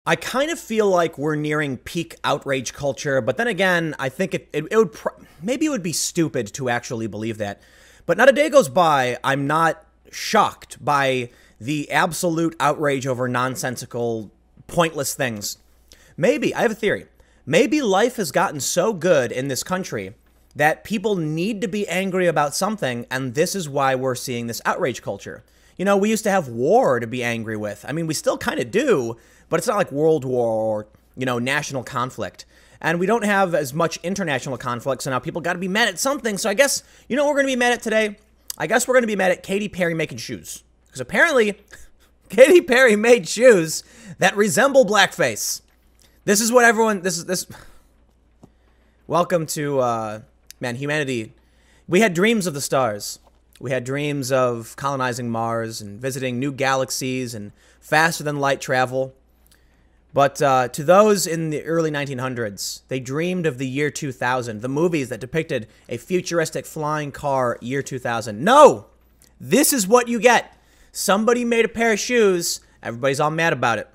I kind of feel like we're nearing peak outrage culture, but then again, I think maybe it would be stupid to actually believe that. But not a day goes by, I'm not shocked by the absolute outrage over nonsensical, pointless things. Maybe, I have a theory. Maybe life has gotten so good in this country that people need to be angry about something, and this is why we're seeing this outrage culture. You know, we used to have war to be angry with. I mean, we still kind of do, but it's not like World War or, you know, national conflict. And we don't have as much international conflict, so now people got to be mad at something. So I guess, you know what we're going to be mad at today? I guess we're going to be mad at Katy Perry making shoes. Because apparently, Katy Perry made shoes that resemble blackface. This is what everyone, this. Welcome to, man, humanity. We had dreams of the stars. We had dreams of colonizing Mars and visiting new galaxies and faster than light travel. But to those in the early 1900s, they dreamed of the year 2000, the movies that depicted a futuristic flying car year 2000. No! This is what you get. Somebody made a pair of shoes. Everybody's all mad about it.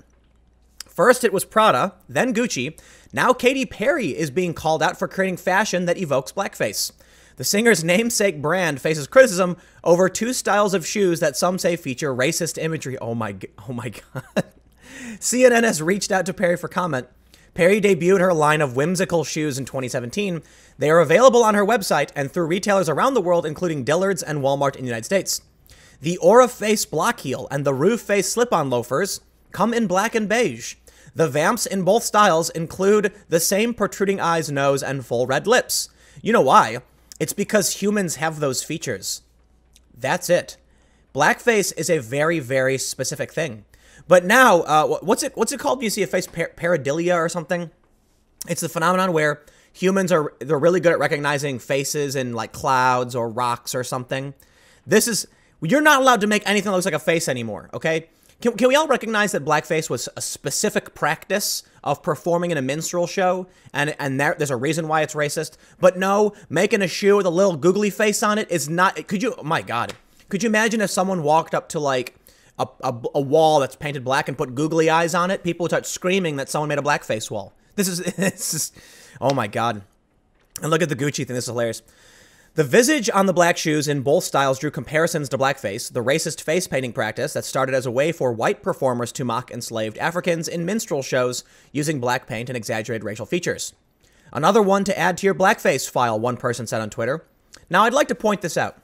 First, it was Prada, then Gucci. Now Katy Perry is being called out for creating fashion that evokes blackface. The singer's namesake brand faces criticism over two styles of shoes that some say feature racist imagery. Oh my God. CNN has reached out to Perry for comment. Perry debuted her line of whimsical shoes in 2017. They are available on her website and through retailers around the world, including Dillard's and Walmart in the United States. The Aura Face block heel and the Roof Face slip-on loafers come in black and beige. The vamps in both styles include the same protruding eyes, nose, and full red lips. You know why? It's because humans have those features. That's it. Blackface is a very, very specific thing. But now, what's it called when you see a face? Pareidolia or something? It's the phenomenon where humans they're really good at recognizing faces in like clouds or rocks or something. You're not allowed to make anything that looks like a face anymore, okay? Can we all recognize that blackface was a specific practice of performing in a minstrel show, and there's a reason why it's racist? But no, making a shoe with a little googly face on it is not. Oh my God, could you imagine if someone walked up to like a wall that's painted black and put googly eyes on it? People would start screaming that someone made a blackface wall. This is, oh my God. And look at the Gucci thing. This is hilarious. The visage on the black shoes in both styles drew comparisons to blackface, the racist face painting practice that started as a way for white performers to mock enslaved Africans in minstrel shows using black paint and exaggerated racial features. Another one to add to your blackface file, one person said on Twitter. Now, I'd like to point this out.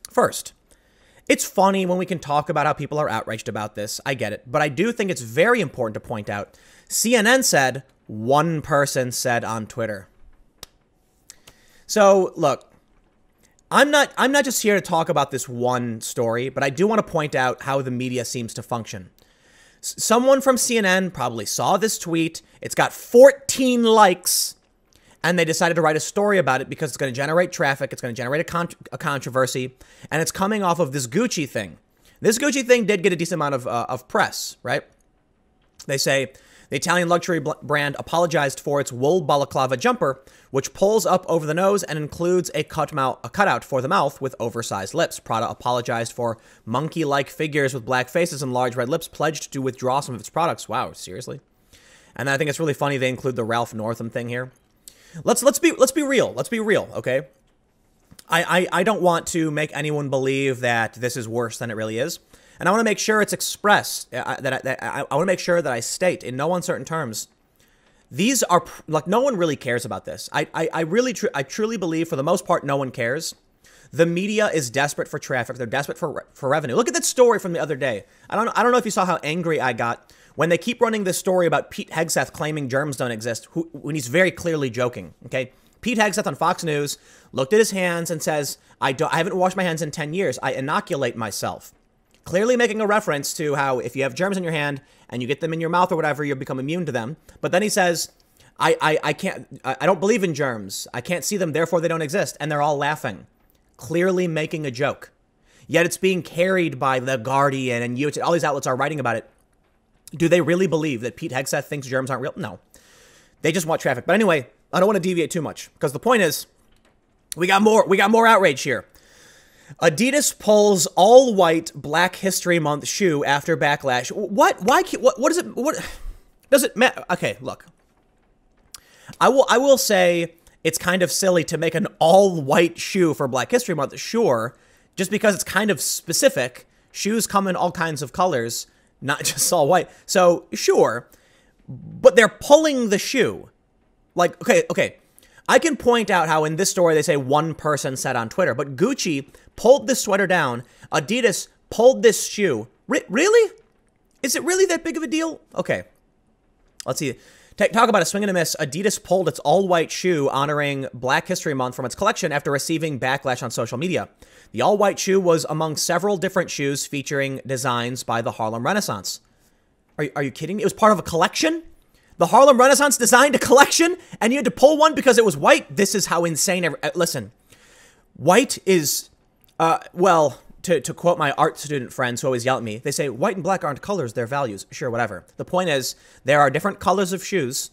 First, it's funny when we can talk about how people are outraged about this. I get it. But I do think it's very important to point out. CNN said, one person said on Twitter. So, look. I'm not just here to talk about this one story, but I do want to point out how the media seems to function. Someone from CNN probably saw this tweet. It's got 14 likes, and they decided to write a story about it because it's going to generate traffic. It's going to generate a controversy, and it's coming off of this Gucci thing. This Gucci thing did get a decent amount of press, right? They say the Italian luxury brand apologized for its wool balaclava jumper, which pulls up over the nose and includes a cutout for the mouth with oversized lips. Prada apologized for monkey-like figures with black faces and large red lips, pledged to withdraw some of its products. Wow, seriously? And I think it's really funny they include the Ralph Northam thing here. Let's be real. Let's be real, okay? I don't want to make anyone believe that this is worse than it really is. And I want to make sure it's expressed, I want to make sure that I state in no uncertain terms, these are, like, no one really cares about this. I truly believe, for the most part, no one cares. The media is desperate for traffic. They're desperate for revenue. Look at that story from the other day. I don't know if you saw how angry I got when they keep running this story about Pete Hegseth claiming germs don't exist, when he's very clearly joking, okay? Pete Hegseth on Fox News looked at his hands and says, I haven't washed my hands in 10 years. I inoculate myself. Clearly making a reference to how if you have germs in your hand and you get them in your mouth or whatever, you'll become immune to them. But then he says, I don't believe in germs. I can't see them, therefore they don't exist. And they're all laughing, clearly making a joke. Yet it's being carried by The Guardian and you. All these outlets are writing about it. Do they really believe that Pete Hegseth thinks germs aren't real? No. They just want traffic. But anyway, I don't want to deviate too much because the point is, we got more outrage here. Adidas pulls all-white Black History Month shoe after backlash. What? Why? What is it? Does it matter? Okay, look. I will say it's kind of silly to make an all-white shoe for Black History Month, sure, just because it's kind of specific. Shoes come in all kinds of colors, not just all white. So, sure, but they're pulling the shoe. Like, okay. I can point out how in this story they say one person said on Twitter, but Gucci pulled this sweater down. Adidas pulled this shoe. Really? Is it really that big of a deal? Okay. Let's see. Talk about a swing and a miss. Adidas pulled its all-white shoe honoring Black History Month from its collection after receiving backlash on social media. The all-white shoe was among several different shoes featuring designs by the Harlem Renaissance. Are you kidding me? It was part of a collection? The Harlem Renaissance designed a collection, and you had to pull one because it was white? This is how insane... Listen, white is... To quote my art student friends who always yell at me, they say, white and black aren't colors, they're values. Sure, whatever. The point is, there are different colors of shoes,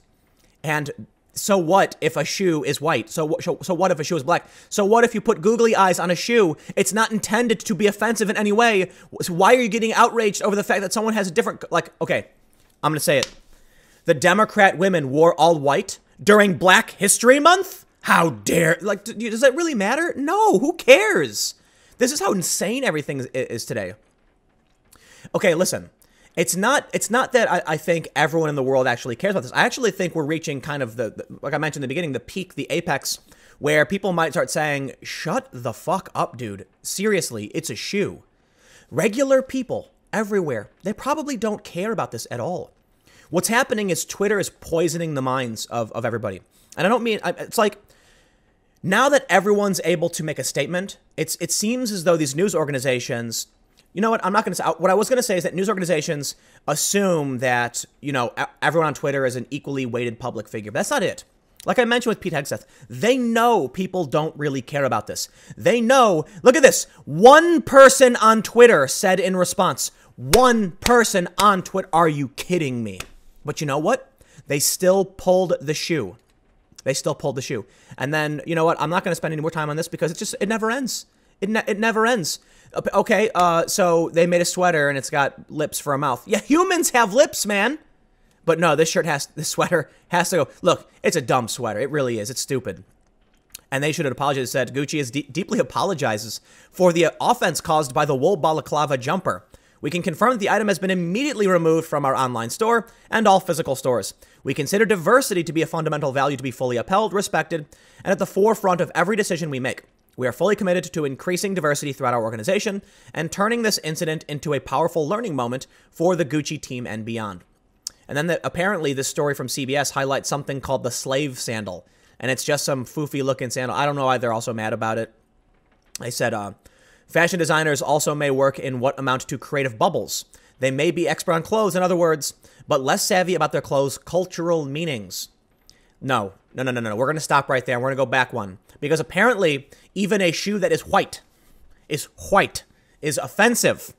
and so what if a shoe is white? So what if a shoe is black? So what if you put googly eyes on a shoe? It's not intended to be offensive in any way. So why are you getting outraged over the fact that someone has a different... Okay, I'm going to say it. The Democrat women wore all white during Black History Month? How dare... does that really matter? No, who cares? This is how insane everything is today. Okay, listen. It's not that I think everyone in the world actually cares about this. I actually think we're reaching kind of the like I mentioned in the beginning, the peak, the apex, where people might start saying, shut the fuck up, dude. Seriously, it's a shoe. Regular people everywhere, they probably don't care about this at all. What's happening is Twitter is poisoning the minds of everybody. And I don't mean, it's like, now that everyone's able to make a statement, it seems as though these news organizations, you know what, I'm not going to say, what I was going to say is that news organizations assume that, everyone on Twitter is an equally weighted public figure. But that's not it. Like I mentioned with Pete Hegseth, they know people don't really care about this. They know, look at this. One person on Twitter said in response, one person on Twitter, are you kidding me? But you know what? They still pulled the shoe. They still pulled the shoe. And then, you know what? I'm not going to spend any more time on this because it never ends. It never ends. Okay, so they made a sweater and it's got lips for a mouth. Yeah, humans have lips, man. But no, this sweater has to go. Look, it's a dumb sweater. It really is. It's stupid. And they should have apologized. Said Gucci is deeply apologizes for the offense caused by the wool balaclava jumper. We can confirm that the item has been immediately removed from our online store and all physical stores. We consider diversity to be a fundamental value to be fully upheld, respected, and at the forefront of every decision we make. We are fully committed to increasing diversity throughout our organization and turning this incident into a powerful learning moment for the Gucci team and beyond. And then apparently this story from CBS highlights something called the slave sandal. And it's just some foofy looking sandal. I don't know why they're also mad about it. They said, fashion designers also may work in what amount to creative bubbles. They may be expert on clothes, in other words, but less savvy about their clothes' cultural meanings. No. We're going to stop right there. We're going to go back one. Because apparently, even a shoe that is white is offensive.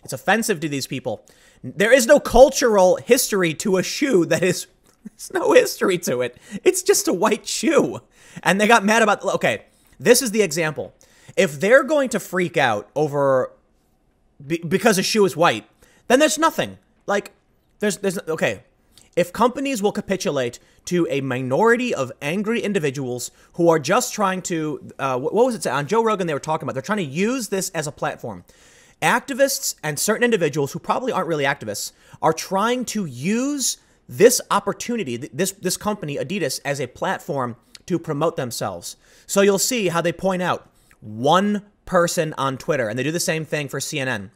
It's offensive to these people. There is no cultural history to a shoe that is... There's no history to it. It's just a white shoe. And they got mad about... Okay, this is the example. If they're going to freak out over... because a shoe is white, then there's nothing. Like, there's... Okay. If companies will capitulate to a minority of angry individuals who are just trying to... what was it? On Joe Rogan, they were talking about... They're trying to use this as a platform. Activists and certain individuals who probably aren't really activists are trying to use this opportunity, this company, Adidas, as a platform to promote themselves. So you'll see how they point out one person on Twitter, and they do the same thing for CNN.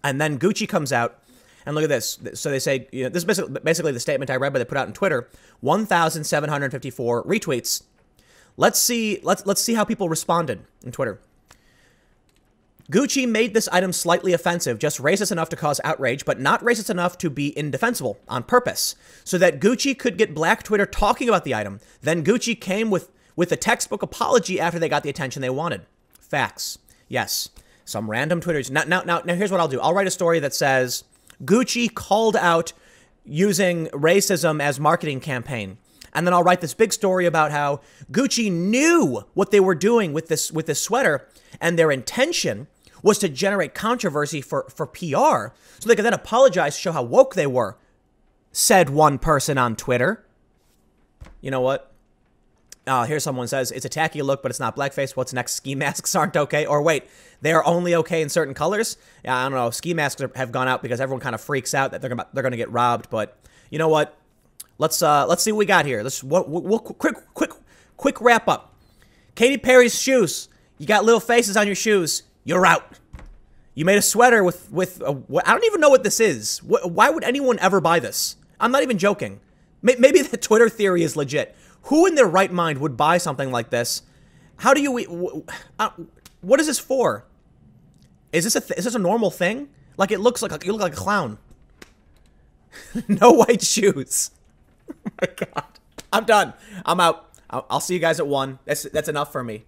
And then Gucci comes out, and look at this. So they say, this is basically the statement I read, but they put out on Twitter, 1,754 retweets. Let's see how people responded on Twitter. Gucci made this item slightly offensive, just racist enough to cause outrage, but not racist enough to be indefensible on purpose, so that Gucci could get Black Twitter talking about the item. Then Gucci came with a textbook apology after they got the attention they wanted. Facts. Yes. Some random Twitters. Now, here's what I'll do. I'll write a story that says, Gucci called out using racism as marketing campaign. And then I'll write this big story about how Gucci knew what they were doing with this sweater, and their intention was to generate controversy for PR, so they could then apologize to show how woke they were. said one person on Twitter. You know what? Here's someone says, it's a tacky look, but it's not blackface. What's next? Ski masks aren't okay. Or wait, they are only okay in certain colors? Yeah, I don't know. Ski masks have gone out because everyone kind of freaks out that they're going to get robbed. But you know what? Let's see what we got here. Quick wrap up. Katy Perry's shoes. You got little faces on your shoes. You're out. You made a sweater with I don't even know what this is. Why would anyone ever buy this? I'm not even joking. Maybe the Twitter theory is legit. Who in their right mind would buy something like this? How do you... what is this for? Is this a normal thing? Like, it looks like... You look like a clown. No white shoes. Oh my God. I'm done. I'm out. I'll see you guys at 1. That's enough for me.